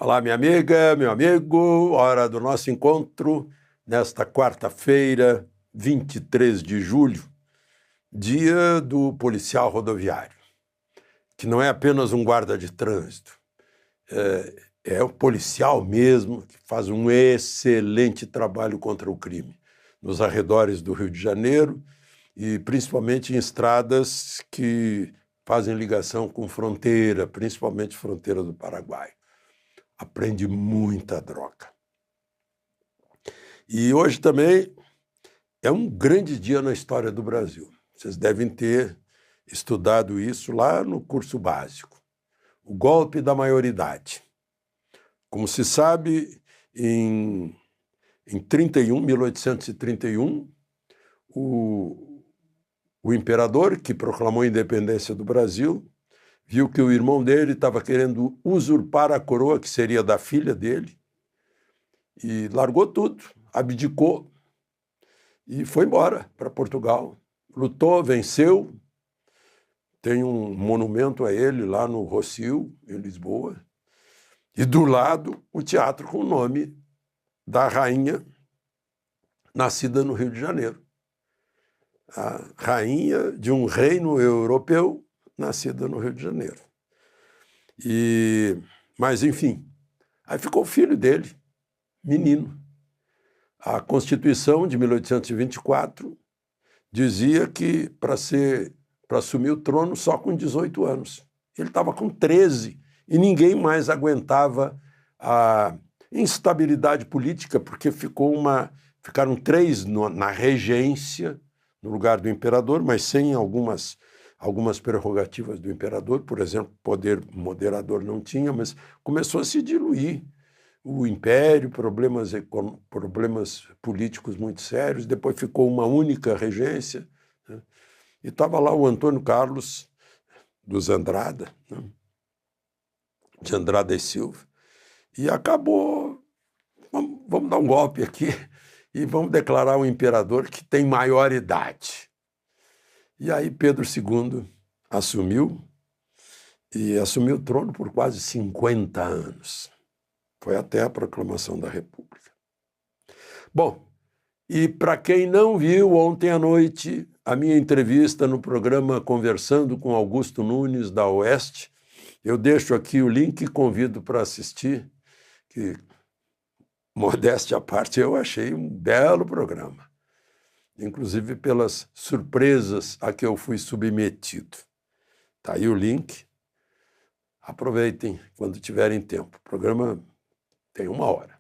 Olá, minha amiga, meu amigo, hora do nosso encontro nesta quarta-feira, 23 de julho, dia do policial rodoviário, que não é apenas um guarda de trânsito, é o policial mesmo que faz um excelente trabalho contra o crime nos arredores do Rio de Janeiro e principalmente em estradas que fazem ligação com fronteira, principalmente fronteira do Paraguai. Aprende muita droga. E hoje também é um grande dia na história do Brasil. Vocês devem ter estudado isso lá no curso básico. O golpe da maioridade. Como se sabe, em 1831, o imperador, que proclamou a independência do Brasil, viu que o irmão dele estava querendo usurpar a coroa, que seria da filha dele, e largou tudo, abdicou e foi embora para Portugal. Lutou, venceu, tem um monumento a ele lá no Rossio, em Lisboa, e do lado o teatro com o nome da rainha nascida no Rio de Janeiro. A rainha de um reino europeu nascida no Rio de Janeiro. Mas, enfim, aí ficou o filho dele, menino. A Constituição de 1824 dizia que para assumir o trono só com 18 anos. Ele estava com 13 e ninguém mais aguentava a instabilidade política, porque ficaram 3 na regência, no lugar do imperador, mas sem algumas prerrogativas do imperador, por exemplo, poder moderador não tinha, mas começou a se diluir o império, problemas políticos muito sérios, depois ficou uma única regência, né? E estava lá o Antônio Carlos dos Andrada, né? De Andrada e Silva, e acabou, vamos dar um golpe aqui e vamos declarar o imperador que tem maior idade. E aí Pedro II assumiu o trono por quase 50 anos. Foi até a proclamação da República. Bom, e para quem não viu ontem à noite a minha entrevista no programa Conversando com Augusto Nunes, da Oeste, eu deixo aqui o link e convido para assistir, que, modéstia à parte, eu achei um belo programa, inclusive pelas surpresas a que eu fui submetido. Está aí o link. Aproveitem quando tiverem tempo. O programa tem 1 hora.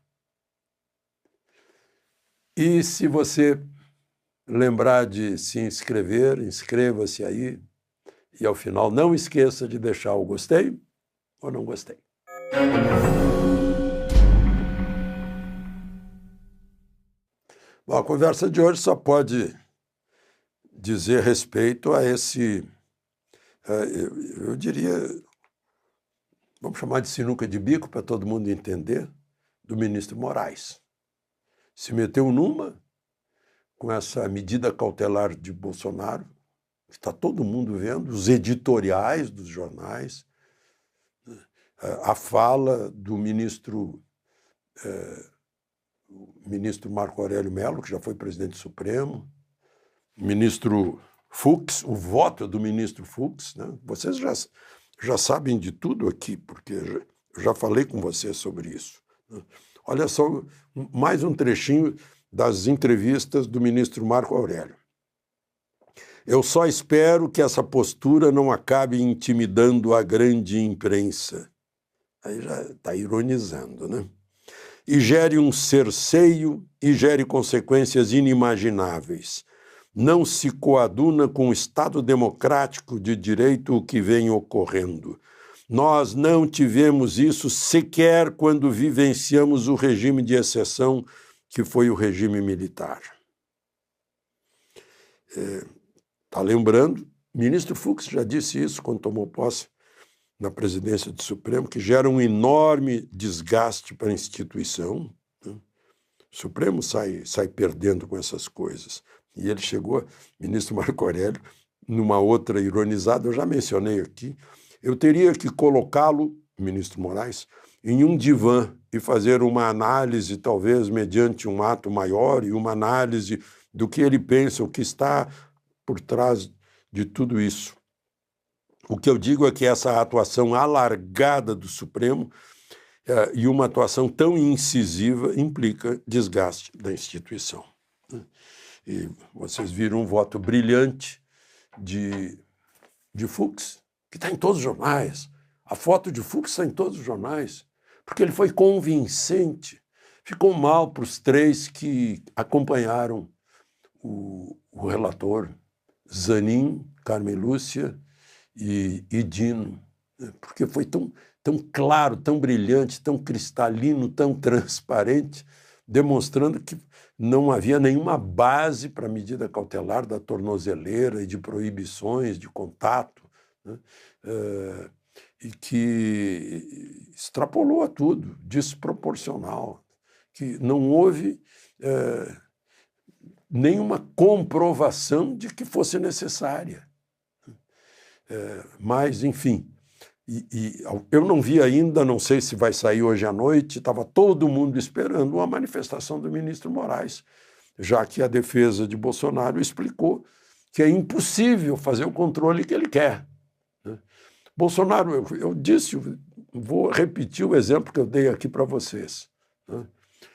E se você lembrar de se inscrever, inscreva-se aí. E ao final não esqueça de deixar o gostei ou não gostei. Bom, a conversa de hoje só pode dizer respeito a esse, eu diria, vamos chamar de sinuca de bico para todo mundo entender, do ministro Moraes. Se meteu numa com essa medida cautelar de Bolsonaro, que está todo mundo vendo, os editoriais dos jornais, a fala do ministro Marco Aurélio Mello, que já foi presidente do Supremo, o ministro Fux, o voto do ministro Fux, né? Vocês já sabem de tudo aqui, porque eu já falei com vocês sobre isso, né? Olha só, mais um trechinho das entrevistas do ministro Marco Aurélio. Eu só espero que essa postura não acabe intimidando a grande imprensa. Aí já está ironizando, né? E gere um cerceio e gere consequências inimagináveis. Não se coaduna com o Estado democrático de direito o que vem ocorrendo. Nós não tivemos isso sequer quando vivenciamos o regime de exceção, que foi o regime militar. Está lembrando? O ministro Fux já disse isso quando tomou posse na presidência do Supremo, que gera um enorme desgaste para a instituição, né? O Supremo sai perdendo com essas coisas. E ele chegou, ministro Marco Aurélio, numa outra ironizada, eu já mencionei aqui, eu teria que colocá-lo, ministro Moraes, em um divã e fazer uma análise, talvez mediante um ato maior, e uma análise do que ele pensa, o que está por trás de tudo isso. O que eu digo é que essa atuação alargada do Supremo e uma atuação tão incisiva implica desgaste da instituição. E vocês viram um voto brilhante de Fux, que está em todos os jornais. A foto de Fux está em todos os jornais, porque ele foi convincente. Ficou mal para os três que acompanharam o relator, Zanin, Carmen Lúcia e Dino, porque foi tão claro, tão brilhante, tão cristalino, tão transparente, demonstrando que não havia nenhuma base para a medida cautelar da tornozeleira e de proibições de contato, né? E que extrapolou a tudo, desproporcional, que não houve nenhuma comprovação de que fosse necessária. Mas, enfim, eu não vi ainda, não sei se vai sair hoje à noite, estava todo mundo esperando uma manifestação do ministro Moraes, já que a defesa de Bolsonaro explicou que é impossível fazer o controle que ele quer. Bolsonaro, eu disse, vou repetir o exemplo que eu dei aqui para vocês.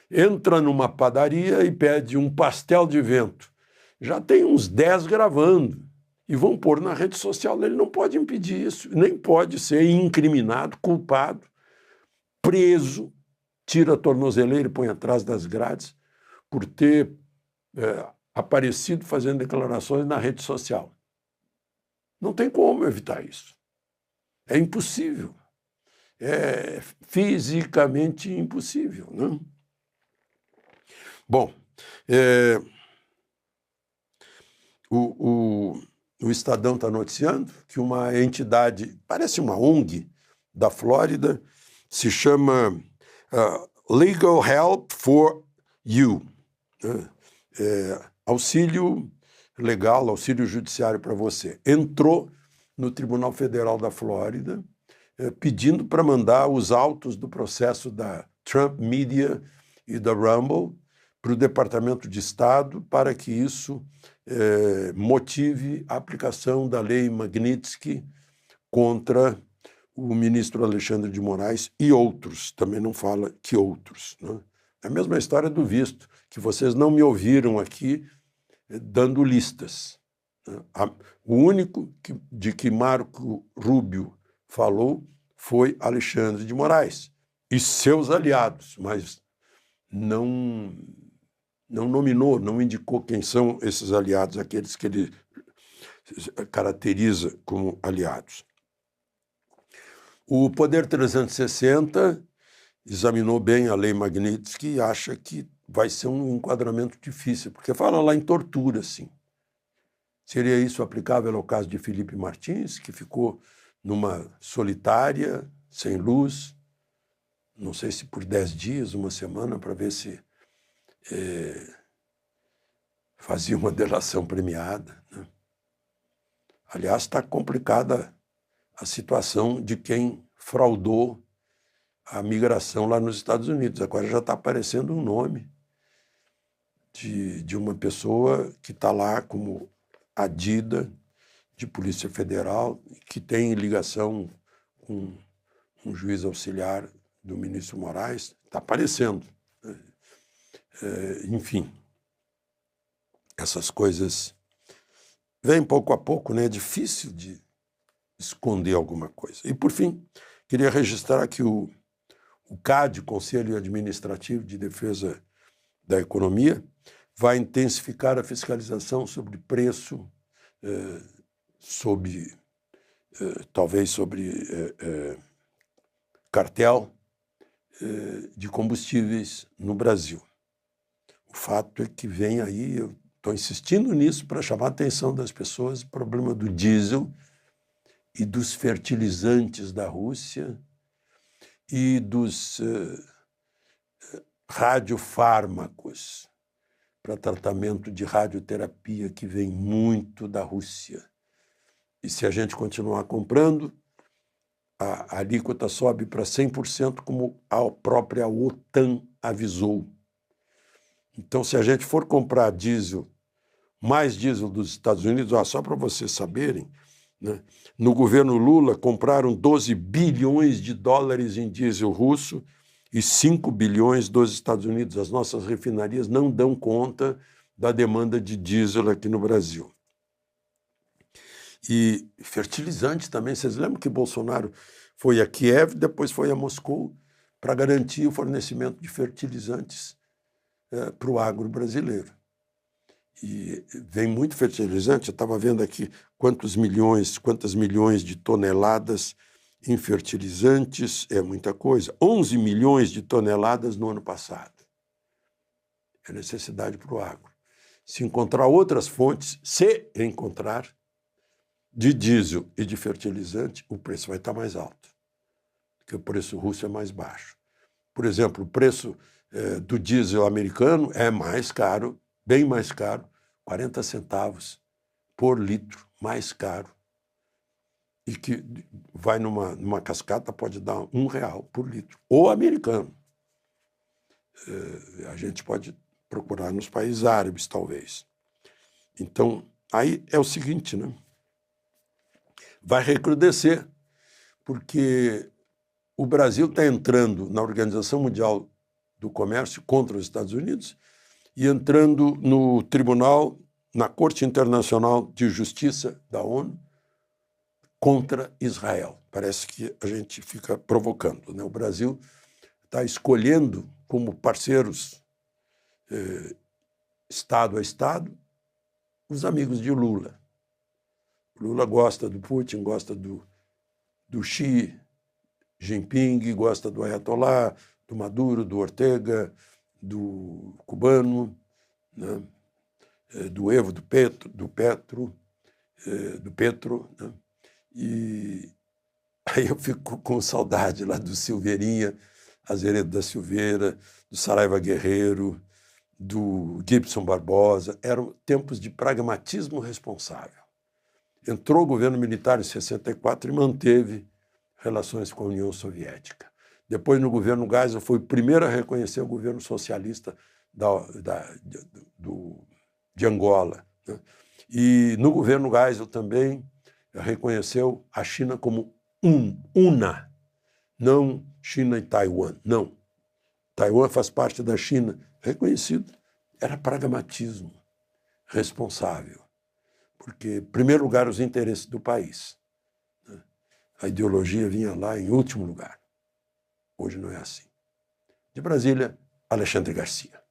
Entra numa padaria e pede um pastel de vento. Já tem uns 10 gravando e vão pôr na rede social. Ele não pode impedir isso, nem pode ser incriminado, culpado, preso, tira a tornozeleira e põe atrás das grades por ter aparecido fazendo declarações na rede social. Não tem como evitar isso. É impossível. É fisicamente impossível, né? Bom, o Estadão está noticiando que uma entidade, parece uma ONG da Flórida, se chama Legal Help for You, auxílio legal, auxílio judiciário para você. Entrou no Tribunal Federal da Flórida pedindo para mandar os autos do processo da Trump Media e da Rumble para o Departamento de Estado para que isso motive a aplicação da lei Magnitsky contra o ministro Alexandre de Moraes e outros, também não fala que outros, né? É a mesma história do visto, que vocês não me ouviram aqui dando listas. O único de que Marco Rubio falou foi Alexandre de Moraes e seus aliados, mas não nominou, não indicou quem são esses aliados, aqueles que ele caracteriza como aliados. O Poder 360 examinou bem a lei Magnitsky e acha que vai ser um enquadramento difícil, porque fala lá em tortura, sim. Seria isso aplicável ao caso de Felipe Martins, que ficou numa solitária, sem luz, não sei se por 10 dias, uma semana, para ver se fazia uma delação premiada, né? Aliás, está complicada a situação de quem fraudou a migração lá nos Estados Unidos. Agora já está aparecendo um nome de uma pessoa que está lá como adida de Polícia Federal, que tem ligação com um juiz auxiliar do ministro Moraes. Está aparecendo. Enfim, essas coisas vêm pouco a pouco, né? É difícil de esconder alguma coisa. E, por fim, queria registrar que o CAD, Conselho Administrativo de Defesa da Economia, vai intensificar a fiscalização sobre preço, talvez sobre cartel de combustíveis no Brasil. O fato é que vem aí, eu estou insistindo nisso para chamar a atenção das pessoas, o problema do diesel e dos fertilizantes da Rússia e dos radiofármacos para tratamento de radioterapia que vem muito da Rússia. E se a gente continuar comprando, a alíquota sobe para 100%, como a própria OTAN avisou. Então, se a gente for comprar diesel, mais diesel dos Estados Unidos, só para vocês saberem, né, no governo Lula compraram 12 bilhões de dólares em diesel russo e 5 bilhões dos Estados Unidos. As nossas refinarias não dão conta da demanda de diesel aqui no Brasil. E fertilizante também. Vocês lembram que Bolsonaro foi a Kiev, depois foi a Moscou para garantir o fornecimento de fertilizantes para o agro brasileiro. E vem muito fertilizante. Eu estava vendo aqui quantas milhões de toneladas em fertilizantes, é muita coisa. 11 milhões de toneladas no ano passado. É necessidade para o agro. Se encontrar outras fontes, de diesel e de fertilizante, o preço vai estar mais alto, porque o preço russo é mais baixo. Por exemplo, o preço do diesel americano é mais caro, bem mais caro, 40 centavos por litro, mais caro, e que vai numa cascata, pode dar R$1 por litro, ou americano. A gente pode procurar nos países árabes, talvez. Então, aí é o seguinte, né? Vai recrudescer, porque o Brasil está entrando na Organização Mundial do Comércio contra os Estados Unidos e entrando no tribunal, na Corte Internacional de Justiça da ONU, contra Israel. Parece que a gente fica provocando, né? O Brasil está escolhendo como parceiros, Estado a Estado, os amigos de Lula. Lula gosta do Putin, gosta do Xi Jinping, gosta do Ayatollah, do Maduro, do Ortega, do cubano, né? Do Evo, do Petro, né? E aí eu fico com saudade lá do Silveirinha, Azeredo da Silveira, do Saraiva Guerreiro, do Gibson Barbosa. Eram tempos de pragmatismo responsável. Entrou o governo militar em 64 e manteve relações com a União Soviética. Depois, no governo Geisel, foi o primeiro a reconhecer o governo socialista de Angola, né? E no governo Geisel também reconheceu a China como una, não China e Taiwan, não. Taiwan faz parte da China, reconhecido. Era pragmatismo responsável, porque, em primeiro lugar, os interesses do país. A ideologia vinha lá em último lugar. Hoje não é assim. De Brasília, Alexandre Garcia.